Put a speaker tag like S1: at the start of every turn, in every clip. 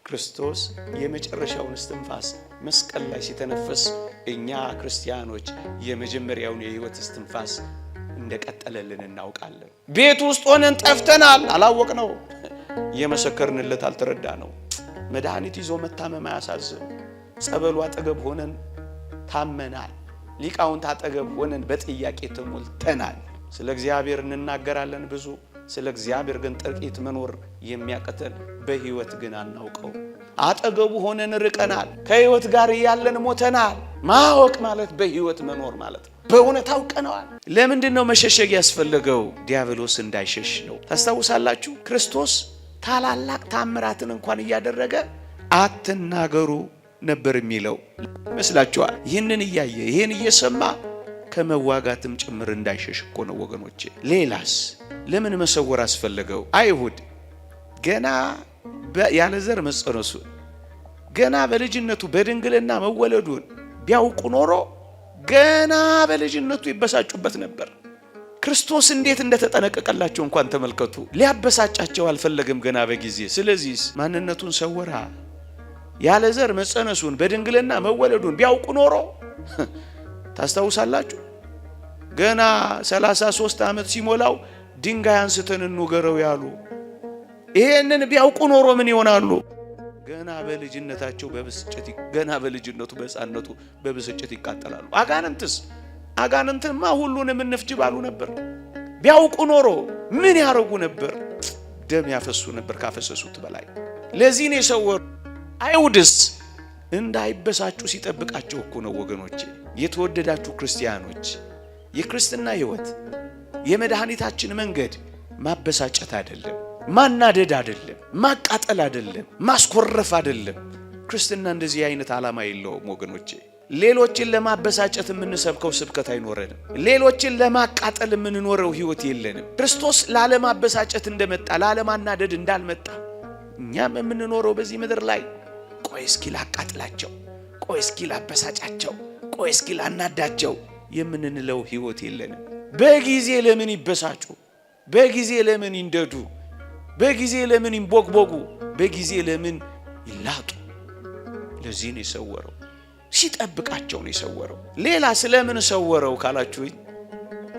S1: ክርስቶስ የመጨረሻውን እስትንፋስ መስቀል ላይ ሲተነፍስ እኛ ክርስቲያኖች የመጀመሪያውን የሕይወት እስትንፋስ እንደቀጠለልን እናውቃለን። ቤት ውስጥ ሆነን ጠፍተናል፣ አላወቅነው። የመሰከርንለት አልተረዳነው። መድኃኒት ይዞ መታመም አያሳዝን። ጸበሉ አጠገብ ሆነን ታመናል። ሊቃውንት አጠገብ ሆነን በጥያቄ ተሞልተናል። ስለ እግዚአብሔር እንናገራለን ብዙ፣ ስለ እግዚአብሔር ግን ጥቂት መኖር የሚያቀተን በሕይወት ግን አናውቀው። አጠገቡ ሆነን ርቀናል። ከሕይወት ጋር ያለን ሞተናል። ማወቅ ማለት በሕይወት መኖር ማለት ነው። በእውነት አውቀነዋል። ለምንድን ነው መሸሸግ ያስፈለገው? ዲያብሎስ እንዳይሸሽ ነው። ታስታውሳላችሁ? ክርስቶስ ታላላቅ ታምራትን እንኳን እያደረገ አትናገሩ ነበር የሚለው መስላችኋል? ይህንን እያየ ይህን እየሰማ ከመዋጋትም ጭምር እንዳይሸሽ እኮ ነው ወገኖቼ። ሌላስ ለምን መሰወር አስፈለገው? አይሁድ ገና ያለ ዘር መጸነሱን ገና በልጅነቱ በድንግልና መወለዱን ቢያውቁ ኖሮ ገና በልጅነቱ ይበሳጩበት ነበር። ክርስቶስ እንዴት እንደተጠነቀቀላቸው እንኳን ተመልከቱ። ሊያበሳጫቸው አልፈለገም ገና በጊዜ። ስለዚህ ማንነቱን ሰወራ። ያለ ዘር መጸነሱን በድንግልና መወለዱን ቢያውቁ ኖሮ ታስታውሳላችሁ? ገና 33 ዓመት ሲሞላው ድንጋይ አንስተን እንውገረው ያሉ። ይሄንን ቢያውቁ ኖሮ ምን ይሆናሉ? ገና በልጅነታቸው በብስጭት ገና በልጅነቱ በሕፃንነቱ በብስጭት ይቃጠላሉ። አጋንንትማ ሁሉንም እንፍጅ ባሉ ነበር። ቢያውቁ ኖሮ ምን ያረጉ ነበር? ደም ያፈሱ ነበር ካፈሰሱት በላይ። ለዚህ ነው የሰወሩ። አይሁድስ እንዳይበሳጩ ሲጠብቃቸው እኮ ነው ወገኖቼ። የተወደዳችሁ ክርስቲያኖች፣ የክርስትና ሕይወት የመድኃኒታችን መንገድ ማበሳጨት አይደለም፣ ማናደድ አይደለም፣ ማቃጠል አይደለም፣ ማስኮረፍ አይደለም። ክርስትና እንደዚህ አይነት ዓላማ የለውም ወገኖቼ። ሌሎችን ለማበሳጨት የምንሰብከው ስብከት አይኖረንም። ሌሎችን ለማቃጠል የምንኖረው ሕይወት የለንም። ክርስቶስ ላለማበሳጨት እንደመጣ ላለማናደድ እንዳልመጣ እኛም የምንኖረው በዚህ ምድር ላይ ቆይ እስኪ ላቃጥላቸው፣ ቆይ እስኪ ላበሳጫቸው፣ ቆይ እስኪ ላናዳቸው የምንለው ሕይወት የለንም። በጊዜ ለምን ይበሳጩ? በጊዜ ለምን ይንደዱ? በጊዜ ለምን ይንቦግቦጉ? በጊዜ ለምን ይላጡ? ለዚህ ነው የሰወረው። ሲጠብቃቸው ነው የሰወረው። ሌላ ስለምን ሰወረው ካላችሁኝ፣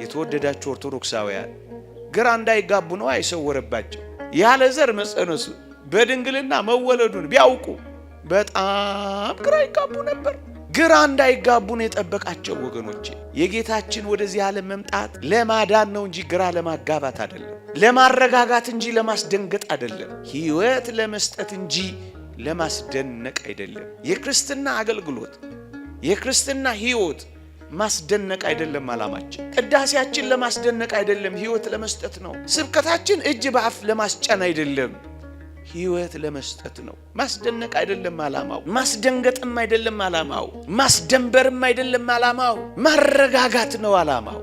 S1: የተወደዳችሁ ኦርቶዶክሳውያን ግራ እንዳይጋቡ ነው አይሰወረባቸው። ያለ ዘር መጸነሱ በድንግልና መወለዱን ቢያውቁ በጣም ግራ ይጋቡ ነበር። ግራ እንዳይጋቡ ነው የጠበቃቸው ወገኖቼ። የጌታችን ወደዚህ ዓለም መምጣት ለማዳን ነው እንጂ ግራ ለማጋባት አይደለም። ለማረጋጋት እንጂ ለማስደንገጥ አይደለም። ሕይወት ለመስጠት እንጂ ለማስደነቅ አይደለም። የክርስትና አገልግሎት የክርስትና ሕይወት ማስደነቅ አይደለም ዓላማችን። ቅዳሴያችን ለማስደነቅ አይደለም፣ ሕይወት ለመስጠት ነው። ስብከታችን እጅ በአፍ ለማስጫን አይደለም፣ ሕይወት ለመስጠት ነው። ማስደነቅ አይደለም ዓላማው፣ ማስደንገጥም አይደለም ዓላማው፣ ማስደንበርም አይደለም ዓላማው። ማረጋጋት ነው ዓላማው፣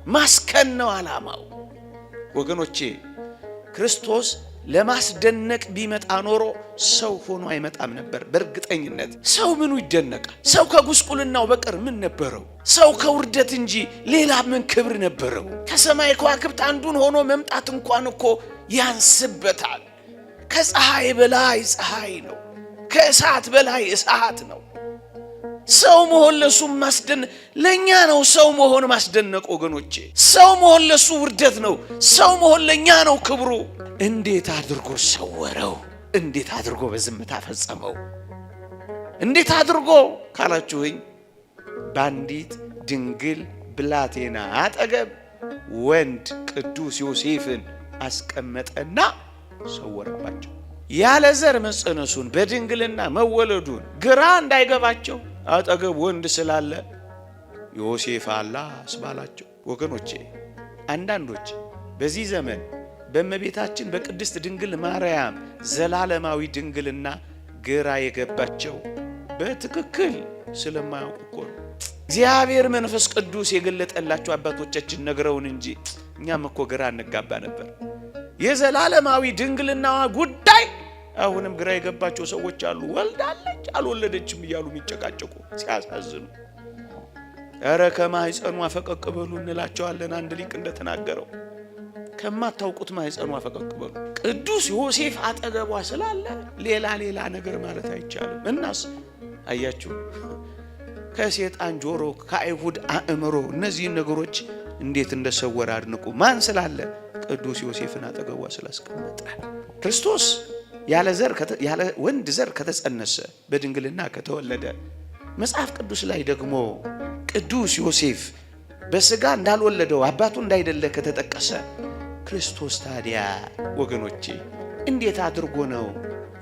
S1: ማስከን ነው ዓላማው። ወገኖቼ ክርስቶስ ለማስደነቅ ቢመጣ ኖሮ ሰው ሆኖ አይመጣም ነበር። በእርግጠኝነት ሰው ምኑ ይደነቃል? ሰው ከጉስቁልናው በቀር ምን ነበረው? ሰው ከውርደት እንጂ ሌላ ምን ክብር ነበረው? ከሰማይ ከዋክብት አንዱን ሆኖ መምጣት እንኳን እኮ ያንስበታል። ከፀሐይ በላይ ፀሐይ ነው፣ ከእሳት በላይ እሳት ነው። ሰው መሆን ለሱ ለኛ ነው። ሰው መሆን ማስደነቅ ወገኖቼ፣ ሰው መሆን ለሱ ውርደት ነው። ሰው መሆን ለኛ ነው ክብሩ። እንዴት አድርጎ ሰወረው? እንዴት አድርጎ በዝምታ ፈጸመው? እንዴት አድርጎ ካላችሁኝ፣ በአንዲት ድንግል ብላቴና አጠገብ ወንድ ቅዱስ ዮሴፍን አስቀመጠና ሰወረባቸው። ያለ ዘር መጸነሱን በድንግልና መወለዱን ግራ እንዳይገባቸው አጠገብ ወንድ ስላለ ዮሴፍ አላ አስባላቸው። ወገኖቼ አንዳንዶች በዚህ ዘመን በእመቤታችን በቅድስት ድንግል ማርያም ዘላለማዊ ድንግልና ግራ የገባቸው በትክክል ስለማያውቁ እኮ ነው። እግዚአብሔር መንፈስ ቅዱስ የገለጠላቸው አባቶቻችን ነግረውን እንጂ እኛም እኮ ግራ እንጋባ ነበር። የዘላለማዊ ድንግልናዋ ጉዳይ አሁንም ግራ የገባቸው ሰዎች አሉ። ወልዳለች አልወለደችም እያሉ የሚጨቃጨቁ ሲያሳዝኑ። ኧረ ከማህፀኗ ፈቀቅ በሉ እንላቸዋለን። አንድ ሊቅ እንደተናገረው ከማታውቁት ማህፀኗ ፈቀቅ በሉ። ቅዱስ ዮሴፍ አጠገቧ ስላለ ሌላ ነገር ማለት አይቻልም። እናስ አያችሁ ከሰይጣን ጆሮ ከአይሁድ አእምሮ እነዚህን ነገሮች እንዴት እንደሰወረ አድንቁ። ማን ስላለ? ቅዱስ ዮሴፍን አጠገቧ ስላስቀመጠ። ክርስቶስ ያለ ወንድ ዘር ከተጸነሰ በድንግልና ከተወለደ መጽሐፍ ቅዱስ ላይ ደግሞ ቅዱስ ዮሴፍ በስጋ እንዳልወለደው አባቱ እንዳይደለ ከተጠቀሰ ክርስቶስ ታዲያ ወገኖቼ እንዴት አድርጎ ነው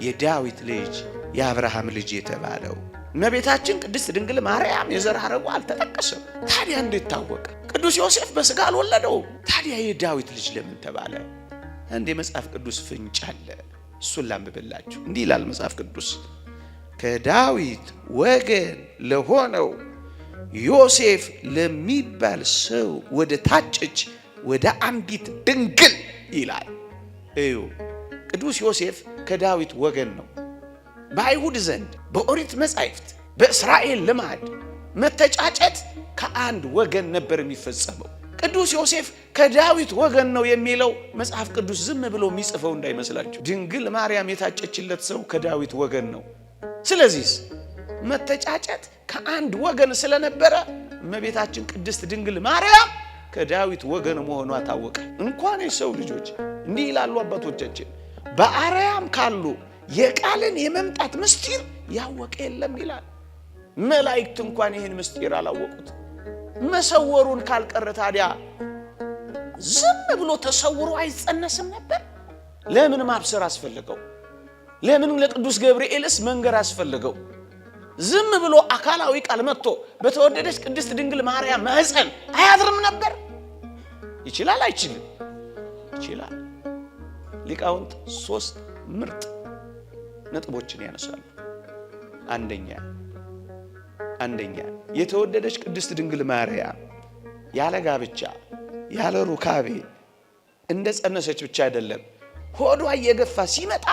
S1: የዳዊት ልጅ የአብርሃም ልጅ የተባለው? እመቤታችን ቅድስት ድንግል ማርያም የዘር ሐረጉ አልተጠቀሰም። ታዲያ እንዴት ታወቀ? ቅዱስ ዮሴፍ በስጋ አልወለደው። ታዲያ የዳዊት ልጅ ለምን ተባለ? እንደ መጽሐፍ ቅዱስ ፍንጭ አለ። እሱን ላንብብላችሁ። እንዲህ ይላል መጽሐፍ ቅዱስ ከዳዊት ወገን ለሆነው ዮሴፍ ለሚባል ሰው ወደ ታጨች ወደ አንዲት ድንግል ይላል። እዩ ቅዱስ ዮሴፍ ከዳዊት ወገን ነው። በአይሁድ ዘንድ በኦሪት መጻሕፍት በእስራኤል ልማድ መተጫጨት ከአንድ ወገን ነበር የሚፈጸመው። ቅዱስ ዮሴፍ ከዳዊት ወገን ነው የሚለው መጽሐፍ ቅዱስ ዝም ብሎ የሚጽፈው እንዳይመስላችሁ። ድንግል ማርያም የታጨችለት ሰው ከዳዊት ወገን ነው። ስለዚህ መተጫጨት ከአንድ ወገን ስለነበረ እመቤታችን ቅድስት ድንግል ማርያም ከዳዊት ወገን መሆኗ ታወቀ። እንኳን የሰው ልጆች እንዲህ ይላሉ አባቶቻችን በአርያም ካሉ የቃልን የመምጣት ምስጢር ያወቀ የለም ይላል። መላእክት እንኳን ይህን ምስጢር አላወቁት። መሰወሩን ካልቀረ ታዲያ ዝም ብሎ ተሰውሮ አይጸነስም ነበር? ለምን ማብሰር አስፈልገው? ለምን ለቅዱስ ገብርኤልስ መንገር አስፈልገው? ዝም ብሎ አካላዊ ቃል መጥቶ በተወደደች ቅድስት ድንግል ማርያም ማህፀን አያድርም ነበር? ይችላል አይችልም? ይችላል። ሊቃውንት 3 ምርጥ ነጥቦችን ያነሳሉ። አንደኛ የተወደደች ቅድስት ድንግል ማርያም ያለ ጋብቻ ያለ ሩካቤ እንደ ጸነሰች ብቻ አይደለም፣ ሆዷ እየገፋ ሲመጣ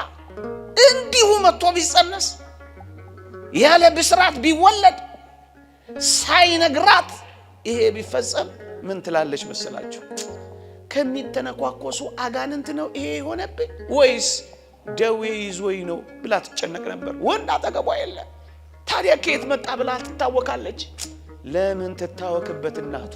S1: እንዲሁ መጥቶ ቢጸነስ ያለ ብስራት ቢወለድ ሳይነግራት ይሄ ቢፈጸም ምን ትላለች መሰላችሁ? ከሚተነኳኮሱ አጋንንት ነው ይሄ የሆነብኝ ወይስ ደዌ ይዞኝ ነው ብላ ትጨነቅ ነበር። ወንድ አጠገቧ የለ። ታዲያ ከየት መጣ ብላ ትታወካለች። ለምን ትታወክበት? እናቱ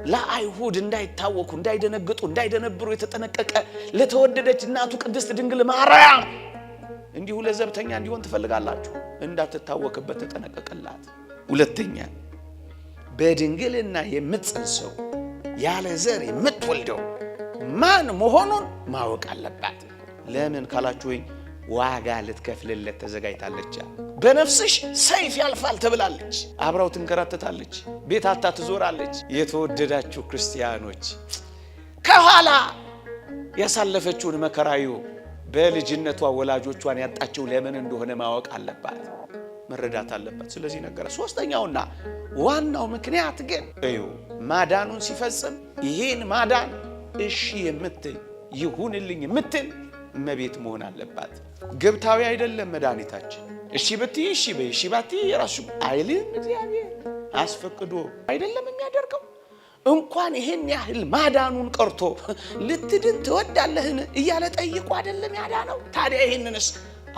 S1: ለአይሁድ እንዳይታወኩ እንዳይደነግጡ እንዳይደነብሩ የተጠነቀቀ ለተወደደች እናቱ ቅድስት ድንግል ማርያም እንዲሁ ለዘብተኛ እንዲሆን ትፈልጋላችሁ? እንዳትታወክበት ተጠነቀቀላት። ሁለተኛ በድንግልና የምትጸንሰው ያለ ዘር የምትወልደው ማን መሆኑን ማወቅ አለባት። ለምን ካላችሁኝ ዋጋ ልትከፍልለት ተዘጋጅታለች። በነፍስሽ ሰይፍ ያልፋል ተብላለች። አብራው ትንከራተታለች፣ ቤት አታ ትዞራለች። የተወደዳችሁ ክርስቲያኖች ከኋላ ያሳለፈችውን መከራዩ በልጅነቷ ወላጆቿን ያጣችው ለምን እንደሆነ ማወቅ አለባት፣ መረዳት አለባት። ስለዚህ ነገር ሶስተኛውና ዋናው ምክንያት ግን እዩ ማዳኑን ሲፈጽም ይሄን ማዳን እሺ የምትል ይሁንልኝ የምትል እመቤት መሆን አለባት። ግብታዊ አይደለም መድኃኒታችን። እሺ ብትይ እሺ በይ፣ እሺ ባትይ ራሱ አይልም። እግዚአብሔር አስፈቅዶ አይደለም የሚያደርገው። እንኳን ይሄን ያህል ማዳኑን ቀርቶ ልትድን ትወዳለህን እያለ ጠይቆ አይደለም ያዳነው። ታዲያ ይሄንንስ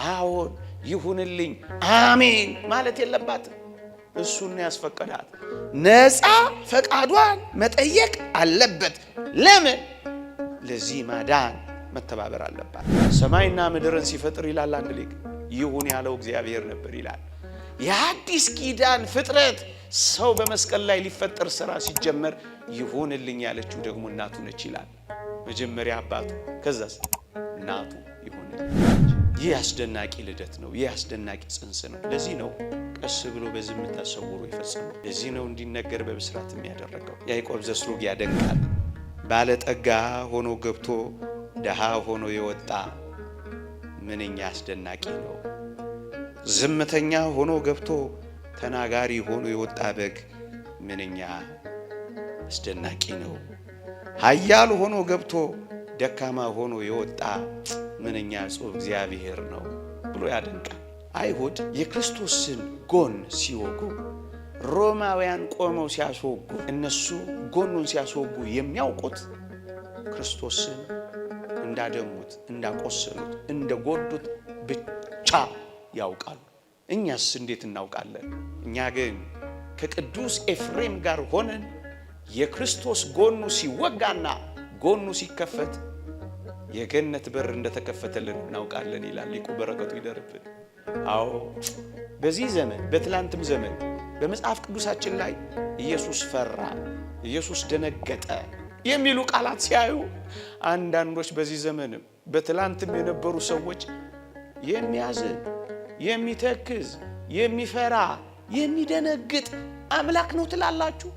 S1: አዎን ይሁንልኝ አሜን ማለት የለባትም። እሱን ያስፈቀዳት ነፃ ፈቃዷን መጠየቅ አለበት። ለምን? ለዚህ ማዳን መተባበር አለባት። ሰማይና ምድርን ሲፈጥር ይላል አንድ ሊቅ ይሁን ያለው እግዚአብሔር ነበር ይላል። የአዲስ ኪዳን ፍጥረት ሰው በመስቀል ላይ ሊፈጠር ሥራ ሲጀመር ይሁንልኝ ያለችው ደግሞ እናቱ ነች ይላል። መጀመሪያ አባቱ ከዛስ እናቱ ይሁንልኝ። ይህ አስደናቂ ልደት ነው። ይህ አስደናቂ ጽንስ ነው። ለዚህ ነው ቀስ ብሎ በዝምታ ሰውሮ ይፈጸመው። ለዚህ ነው እንዲነገር በብስራት የሚያደረገው። ያዕቆብ ዘስሩግ ያደንቃል። ባለጠጋ ሆኖ ገብቶ ደሃ ሆኖ የወጣ ምንኛ አስደናቂ ነው። ዝምተኛ ሆኖ ገብቶ ተናጋሪ ሆኖ የወጣ በግ ምንኛ አስደናቂ ነው። ኃያል ሆኖ ገብቶ ደካማ ሆኖ የወጣ ምንኛ ጽሑፍ እግዚአብሔር ነው ብሎ ያደንቃል። አይሁድ የክርስቶስን ጎን ሲወጉ፣ ሮማውያን ቆመው ሲያስወጉ፣ እነሱ ጎኑን ሲያስወጉ የሚያውቁት ክርስቶስን እንዳደሙት፣ እንዳቆሰሉት፣ እንደጎዱት ብቻ ብቻ ያውቃሉ። እኛስ እንዴት እናውቃለን? እኛ ግን ከቅዱስ ኤፍሬም ጋር ሆነን የክርስቶስ ጎኑ ሲወጋና ጎኑ ሲከፈት የገነት በር እንደተከፈተልን እናውቃለን ይላል ሊቁ። በረከቱ ይደርብን። አዎ በዚህ ዘመን በትላንትም ዘመን በመጽሐፍ ቅዱሳችን ላይ ኢየሱስ ፈራ፣ ኢየሱስ ደነገጠ የሚሉ ቃላት ሲያዩ አንዳንዶች በዚህ ዘመንም በትላንትም የነበሩ ሰዎች የሚያዝን፣ የሚተክዝ፣ የሚፈራ፣ የሚደነግጥ አምላክ ነው ትላላችሁ።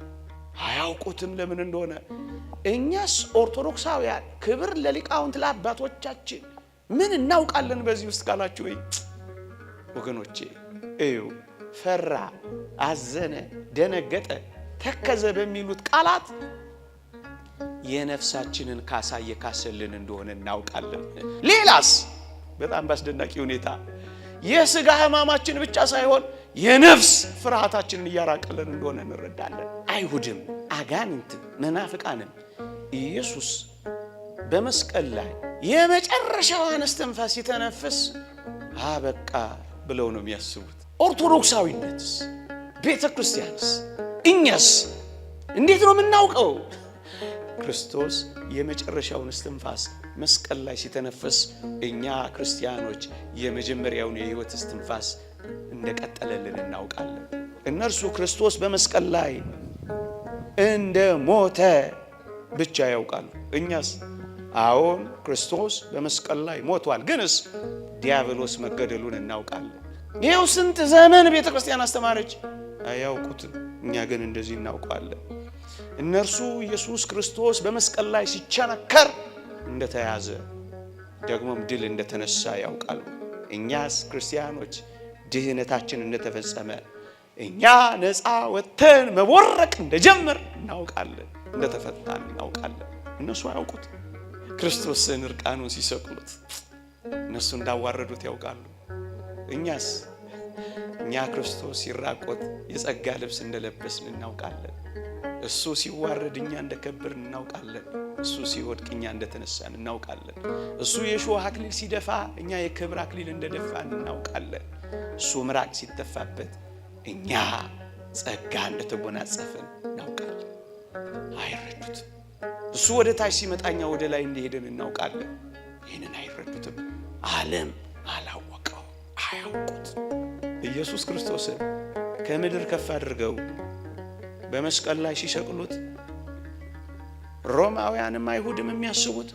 S1: አያውቁትም ለምን እንደሆነ። እኛስ ኦርቶዶክሳውያን ክብር ለሊቃውንት ለአባቶቻችን ምን እናውቃለን በዚህ ውስጥ ካላችሁ ወይ ወገኖቼ እዩ። ፈራ፣ አዘነ፣ ደነገጠ፣ ተከዘ በሚሉት ቃላት የነፍሳችንን ካሳ የካሰልን እንደሆነ እናውቃለን። ሌላስ በጣም ባስደናቂ ሁኔታ የሥጋ ሕማማችን ብቻ ሳይሆን የነፍስ ፍርሃታችንን እያራቀልን እንደሆነ እንረዳለን። አይሁድም አጋንንትም መናፍቃንም ኢየሱስ በመስቀል ላይ የመጨረሻዋን እስትንፋስ ሲተነፍስ አበቃ ብለው ነው የሚያስቡት። ኦርቶዶክሳዊነትስ ቤተ ክርስቲያንስ እኛስ እንዴት ነው የምናውቀው? ክርስቶስ የመጨረሻውን እስትንፋስ መስቀል ላይ ሲተነፍስ እኛ ክርስቲያኖች የመጀመሪያውን የሕይወት እስትንፋስ እንደቀጠለልን እናውቃለን። እነርሱ ክርስቶስ በመስቀል ላይ እንደ ሞተ ብቻ ያውቃሉ። እኛስ አዎን ክርስቶስ በመስቀል ላይ ሞቷል፣ ግንስ ዲያብሎስ መገደሉን እናውቃለን። ይኸው ስንት ዘመን ቤተ ክርስቲያን አስተማረች፣ አያውቁትም። እኛ ግን እንደዚህ እናውቃለን። እነርሱ ኢየሱስ ክርስቶስ በመስቀል ላይ ሲቸነከር እንደተያዘ ደግሞም ድል እንደተነሳ ያውቃሉ። እኛስ ክርስቲያኖች ድህነታችን እንደተፈጸመ፣ እኛ ነፃ ወጥተን መቦረቅ እንደጀመር እናውቃለን፣ እንደተፈታን እናውቃለን። እነሱ አያውቁት። ክርስቶስን እርቃኑን ሲሰቅሉት እነሱ እንዳዋረዱት ያውቃሉ። እኛስ እኛ ክርስቶስ ሲራቆት የጸጋ ልብስ እንደለበስን እናውቃለን። እሱ ሲዋረድ እኛ እንደከበርን እናውቃለን። እሱ ሲወድቅ እኛ እንደተነሳን እናውቃለን። እሱ የሾህ አክሊል ሲደፋ እኛ የክብር አክሊል እንደደፋን እናውቃለን። እሱ ምራቅ ሲተፋበት እኛ ጸጋ እንደተጎናጸፍን እናውቃለን። አይረዱትም። እሱ ወደ ታች ሲመጣ እኛ ወደ ላይ እንደሄድን እናውቃለን። ይህንን አይረዱትም። ዓለም አላወቀው፣ አያውቁት። ኢየሱስ ክርስቶስን ከምድር ከፍ አድርገው በመስቀል ላይ ሲሰቅሉት ሮማውያንም አይሁድም የሚያስቡት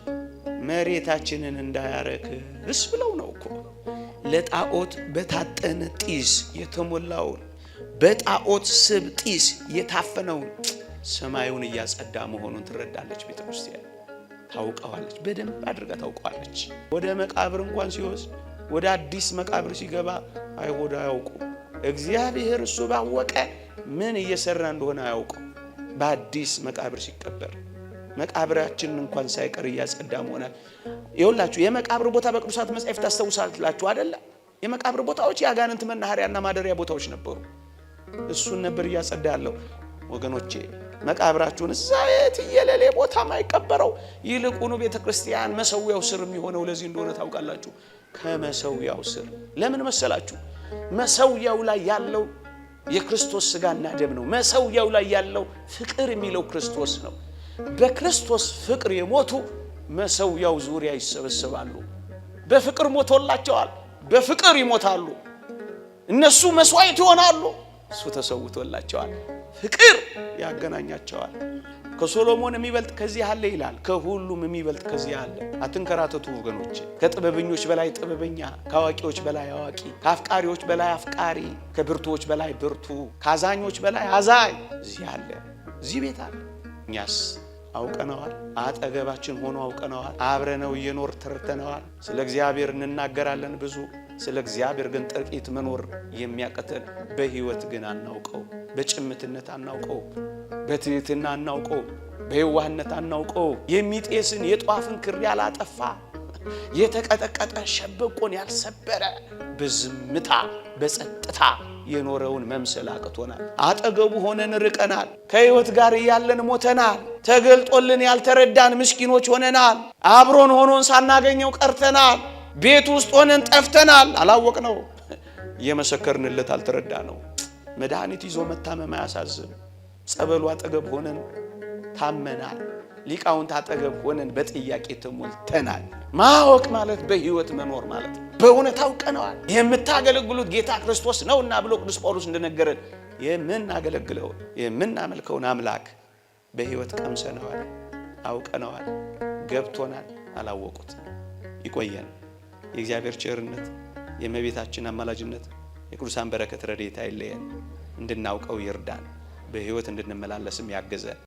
S1: መሬታችንን እንዳያረክስ ብለው ነው እኮ። ለጣዖት በታጠነ ጢስ የተሞላውን በጣዖት ስብ ጢስ የታፈነውን ሰማዩን እያጸዳ መሆኑን ትረዳለች ቤተ ክርስቲያን። ታውቀዋለች፣ በደንብ አድርጋ ታውቀዋለች። ወደ መቃብር እንኳን ሲወስድ ወደ አዲስ መቃብር ሲገባ አይሁድ አያውቁ። እግዚአብሔር እሱ ባወቀ ምን እየሰራ እንደሆነ አያውቁ። በአዲስ መቃብር ሲቀበር መቃብራችንን እንኳን ሳይቀር እያጸዳ መሆናል። ይኸውላችሁ የመቃብር ቦታ በቅዱሳት መጻሕፍት ታስተውሳላችሁ አይደለ? የመቃብር ቦታዎች የአጋንንት መናኸሪያና ማደሪያ ቦታዎች ነበሩ። እሱን ነበር እያጸዳ ያለው። ወገኖቼ መቃብራችሁን እዛ የትየለሌ ቦታ ማይቀበረው ይልቁኑ ቤተ ክርስቲያን መሰዊያው ስር የሚሆነው ለዚህ እንደሆነ ታውቃላችሁ። ከመሰዊያው ስር ለምን መሰላችሁ? መሰዊያው ላይ ያለው የክርስቶስ ሥጋና ደም ነው። መሰዊያው ላይ ያለው ፍቅር የሚለው ክርስቶስ ነው። በክርስቶስ ፍቅር የሞቱ መሰዊያው ዙሪያ ይሰበሰባሉ። በፍቅር ሞቶላቸዋል፣ በፍቅር ይሞታሉ። እነሱ መስዋዕት ይሆናሉ፣ እሱ ተሰውቶላቸዋል። ፍቅር ያገናኛቸዋል። ከሶሎሞን የሚበልጥ ከዚህ አለ ይላል። ከሁሉም የሚበልጥ ከዚህ አለ። አትንከራተቱ ወገኖቼ። ከጥበበኞች በላይ ጥበበኛ፣ ከአዋቂዎች በላይ አዋቂ፣ ከአፍቃሪዎች በላይ አፍቃሪ፣ ከብርቱዎች በላይ ብርቱ፣ ከአዛኞች በላይ አዛኝ እዚህ አለ፣ እዚህ ቤት አለ። እኛስ አውቀነዋል። አጠገባችን ሆኖ አውቀነዋል። አብረነው እየኖር ተርተነዋል። ስለ እግዚአብሔር እንናገራለን ብዙ። ስለ እግዚአብሔር ግን ጥቂት መኖር የሚያቀተን በህይወት ግን አናውቀው። በጭምትነት አናውቀው፣ በትህትና አናውቀው፣ በየዋህነት አናውቀው። የሚጤስን የጧፍን ክር ያላጠፋ የተቀጠቀጠ ሸበቆን ያልሰበረ በዝምታ በጸጥታ የኖረውን መምሰል አቅቶናል። አጠገቡ ሆነን ርቀናል። ከህይወት ጋር ያለን ሞተናል። ተገልጦልን ያልተረዳን ምስኪኖች ሆነናል። አብሮን ሆኖን ሳናገኘው ቀርተናል። ቤት ውስጥ ሆነን ጠፍተናል፣ አላወቅነው። የመሰከርንለት አልተረዳ ነው። መድኃኒት ይዞ መታመም አያሳዝን። ጸበሉ አጠገብ ሆነን ታመናል። ሊቃውንት አጠገብ ሆነን በጥያቄ ተሞልተናል። ማወቅ ማለት በህይወት መኖር ማለት በእውነት አውቀነዋል። የምታገለግሉት ጌታ ክርስቶስ ነውና ብሎ ቅዱስ ጳውሎስ እንደነገረን የምናገለግለው የምናመልከውን አምላክ በህይወት ቀምሰነዋል፣ አውቀነዋል፣ ገብቶናል። አላወቁት። ይቆየን። የእግዚአብሔር ቸርነት፣ የእመቤታችን አማላጅነት፣ የቅዱሳን በረከት ረድኤት አይለየን። እንድናውቀው ይርዳን፣ በህይወት እንድንመላለስም ያገዘን።